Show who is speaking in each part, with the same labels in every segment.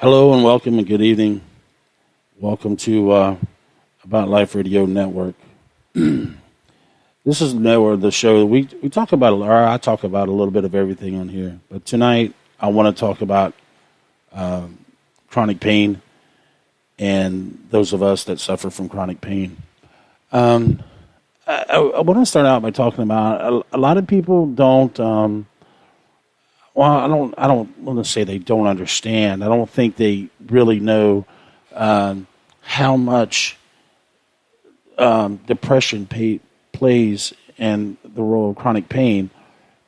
Speaker 1: Hello and welcome and good evening. Welcome to About Life Radio Network. This is the network, the show we talk about, or I talk about a little bit of everything on here. But tonight I want to talk about chronic pain and those of us that suffer from chronic pain. I want to start out by talking about a lot of people don't. Well, I don't want to say they don't understand. I don't think they really know how much depression plays in the role of chronic pain.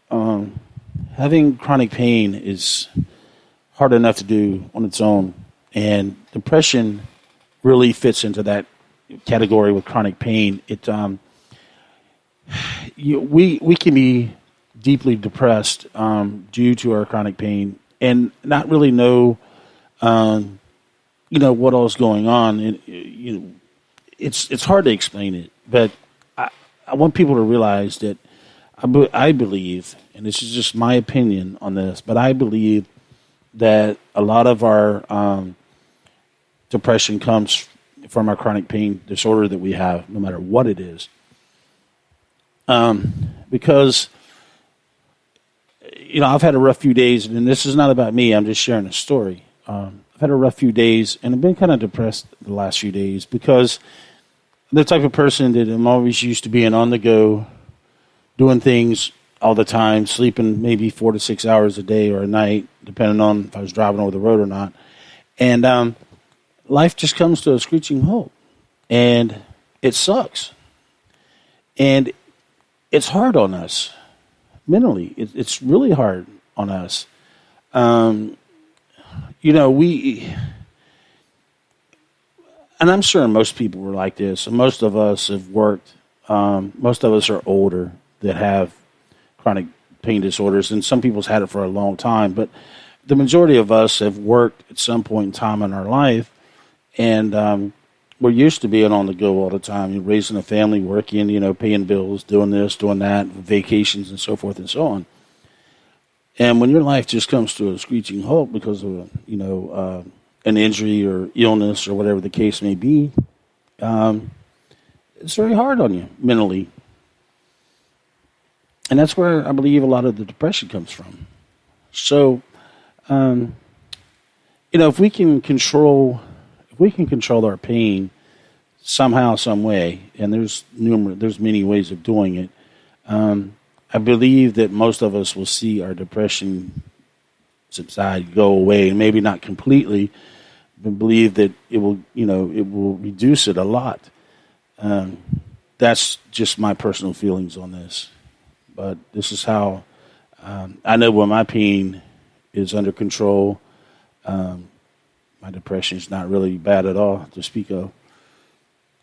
Speaker 1: Having chronic pain is hard enough to do on its own, and depression really fits into that category with chronic pain. We can be deeply depressed due to our chronic pain and not really know, what all is going on. And, it's hard to explain it, but I want people to realize that I believe, and this is just my opinion on this, but I believe that a lot of our depression comes from our chronic pain disorder that we have, no matter what it is. Because I've had a rough few days, and this is not about me. I'm just sharing a story. I've had a rough few days, and I've been kind of depressed the last few days because I'm the type of person that I'm always used to being on the go, doing things all the time, sleeping maybe 4 to 6 hours a day or a night, depending on if I was driving over the road or not. And life just comes to a screeching halt, and it sucks. And it's hard on us. Mentally, it's really hard on us. And I'm sure most people were like this. And most of us have worked. Most of us are older that have chronic pain disorders, and some people's had it for a long time. But the majority of us have worked at some point in time in our life, and we're used to being on the go all the time. You're raising a family, working, paying bills, doing this, doing that, vacations, and so forth and so on. And when your life just comes to a screeching halt because of, an injury or illness or whatever the case may be, it's very hard on you mentally. And that's where I believe a lot of the depression comes from. So, if we can control our pain somehow, some way, and there's many ways of doing it. I believe that most of us will see our depression subside, go away, and maybe not completely, but believe that it will reduce it a lot. That's just my personal feelings on this. But this is how I know when my pain is under control. My depression is not really bad at all to speak of.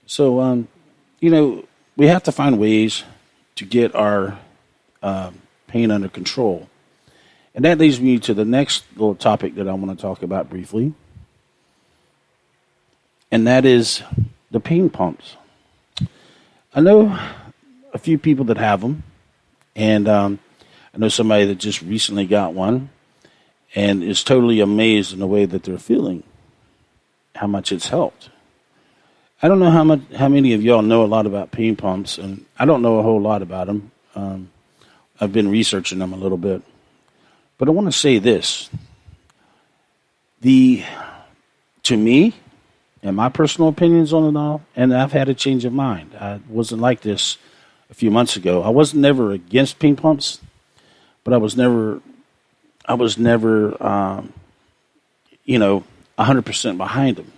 Speaker 1: So, we have to find ways to get our pain under control. And that leads me to the next little topic that I want to talk about briefly. And that is the pain pumps. I know a few people that have them. And I know somebody that just recently got one and is totally amazed in the way that they're feeling, how much it's helped. I don't know how many of y'all know a lot about pain pumps, and I don't know a whole lot about them. I've been researching them a little bit. But I want to say this. To me, and my personal opinions on it all, and I've had a change of mind. I wasn't like this a few months ago. I was never against pain pumps, but I was never 100% behind them.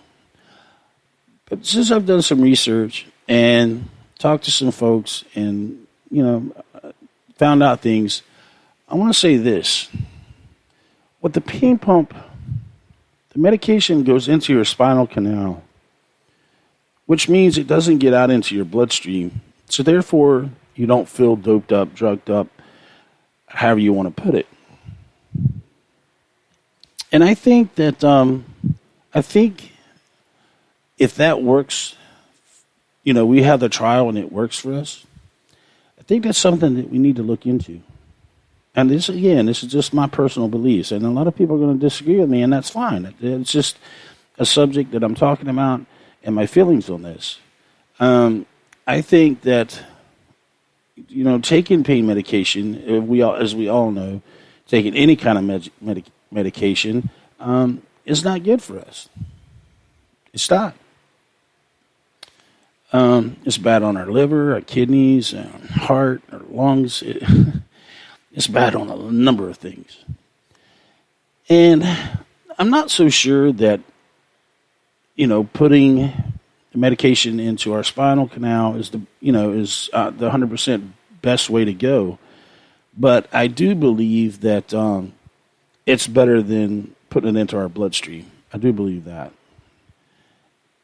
Speaker 1: But since I've done some research and talked to some folks and, found out things, I want to say this. With the pain pump, the medication goes into your spinal canal, which means it doesn't get out into your bloodstream. So therefore, you don't feel doped up, drugged up, however you want to put it. And I think that, if that works, we have the trial and it works for us, I think that's something that we need to look into. And this is just my personal beliefs, and a lot of people are going to disagree with me, and that's fine. It's just a subject that I'm talking about and my feelings on this. I think that, taking pain medication, as we all know, taking any kind of medication is not good for us. It's not. It's bad on our liver, our kidneys, our heart, our lungs. It's bad on a number of things. And I'm not so sure that, putting the medication into our spinal canal is the 100% best way to go. But I do believe that it's better than putting it into our bloodstream. I do believe that.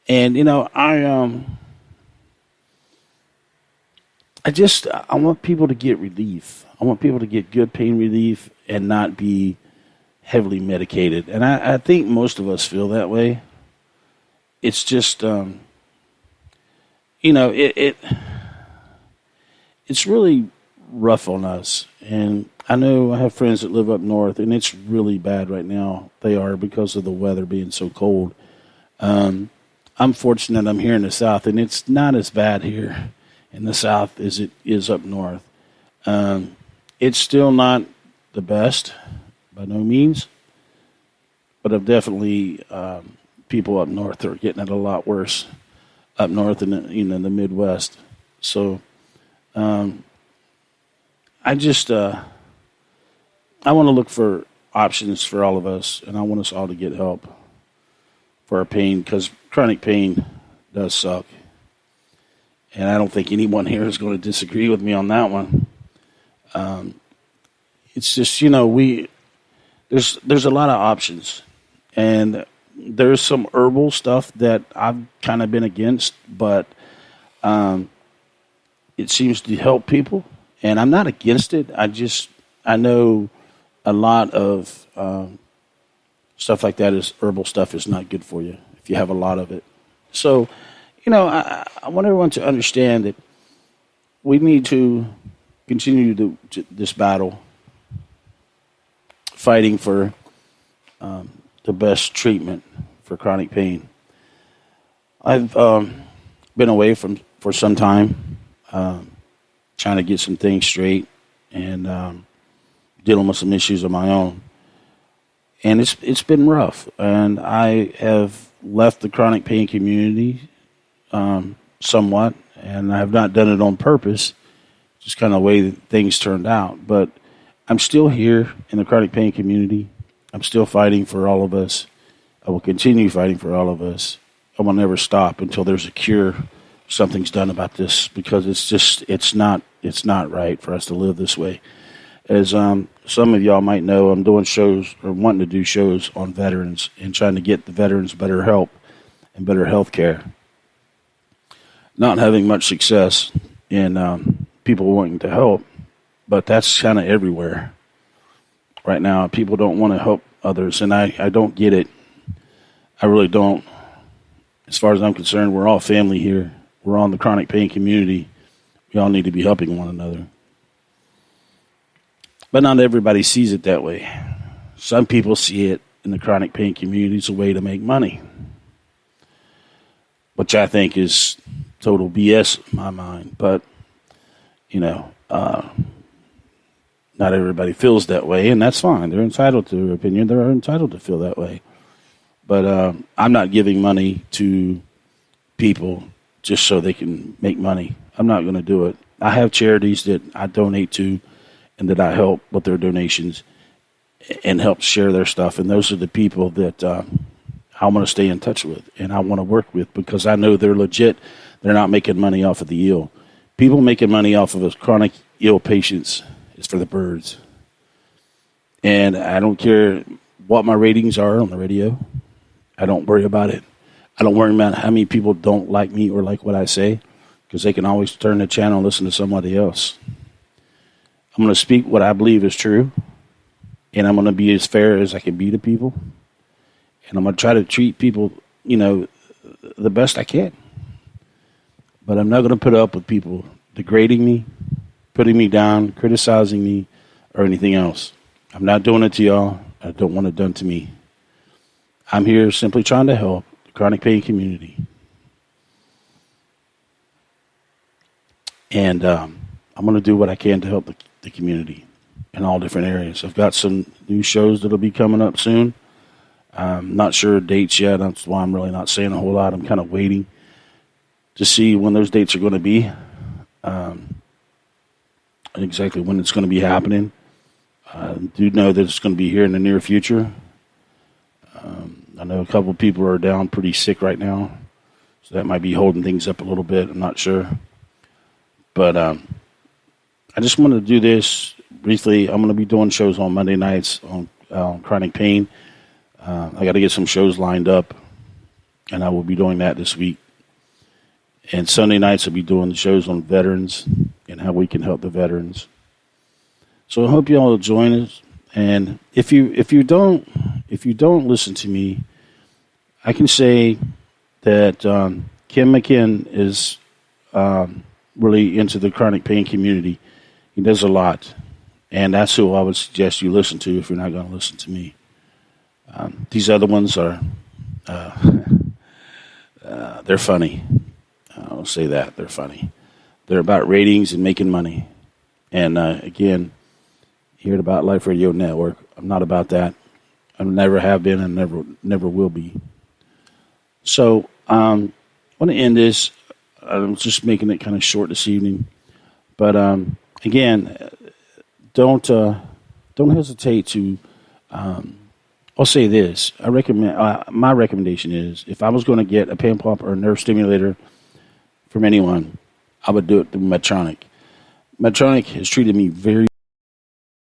Speaker 1: And, I want people to get relief. I want people to get good pain relief and not be heavily medicated. And I think most of us feel that way. It's just, it's really rough on us. And I know I have friends that live up north, and it's really bad right now. They are, because of the weather being so cold. I'm fortunate I'm here in the south, and it's not as bad here in the south as it is up north. It's still not the best, by no means, but I've definitely people up north are getting it a lot worse up north in the Midwest. So I want to look for options for all of us, and I want us all to get help for our pain, because chronic pain does suck. And I don't think anyone here is going to disagree with me on that one. It's just, there's a lot of options. And there's some herbal stuff that I've kind of been against, but it seems to help people. And I'm not against it. I know a lot of stuff like that is herbal stuff is not good for you if you have a lot of it. So, I want everyone to understand that we need to continue this battle, fighting for the best treatment for chronic pain. I've been away for some time, trying to get some things straight and dealing with some issues of my own. And it's been rough. And I have left the chronic pain community somewhat, and I have not done it on purpose, just kind of the way that things turned out. But I'm still here in the chronic pain community. I'm still fighting for all of us. I will continue fighting for all of us. I will never stop until there's a cure. Something's done about this, because it's not right for us to live this way. As some of y'all might know, I'm doing shows, or wanting to do shows, on veterans and trying to get the veterans better help and better health care. Not having much success in people wanting to help, but that's kind of everywhere right now. People don't want to help others, and I don't get it. I really don't. As far as I'm concerned, we're all family here. We're all in the chronic pain community. We all need to be helping one another. But not everybody sees it that way. Some people see it in the chronic pain community as a way to make money, which I think is total BS in my mind. But, not everybody feels that way, and that's fine. They're entitled to their opinion. They're entitled to feel that way. But I'm not giving money to people just so they can make money. I'm not going to do it. I have charities that I donate to and that I help with their donations and help share their stuff. And those are the people that I want to stay in touch with and I want to work with, because I know they're legit. They're not making money off of the ill. People making money off of a chronic ill patients is for the birds. And I don't care what my ratings are on the radio. I don't worry about it. I don't worry about how many people don't like me or like what I say, because they can always turn the channel and listen to somebody else. I'm going to speak what I believe is true, and I'm going to be as fair as I can be to people, and I'm going to try to treat people, the best I can. But I'm not going to put up with people degrading me, putting me down, criticizing me, or anything else. I'm not doing it to y'all. I don't want it done to me. I'm here simply trying to help the chronic pain community. And I'm going to do what I can to help the community in all different areas. I've got some new shows that'll be coming up soon. I'm not sure dates yet. That's why I'm really not saying a whole lot. I'm kind of waiting to see when those dates are going to be, and exactly when it's going to be happening. I do know that it's going to be here in the near future. I know a couple of people are down pretty sick right now, so that might be holding things up a little bit. I'm not sure. But I just want to do this briefly. I'm going to be doing shows on Monday nights on chronic pain. I got to get some shows lined up, and I will be doing that this week. And Sunday nights I'll be doing the shows on veterans and how we can help the veterans. So I hope you all will join us. And if you don't listen to me, I can say that Kim McKinn is really into the chronic pain community. He does a lot, and that's who I would suggest you listen to if you're not going to listen to me. These other ones are they're funny. I'll say that they're funny. They're about ratings and making money. And again, here at About Life Radio Network, I'm not about that. I never have been and never will be. So I want to end this. I'm just making it kind of short this evening. But again, don't hesitate to. I'll say this. I recommend. My recommendation is, if I was going to get a pain pump or a nerve stimulator from anyone, I would do it through Medtronic. Medtronic has treated me very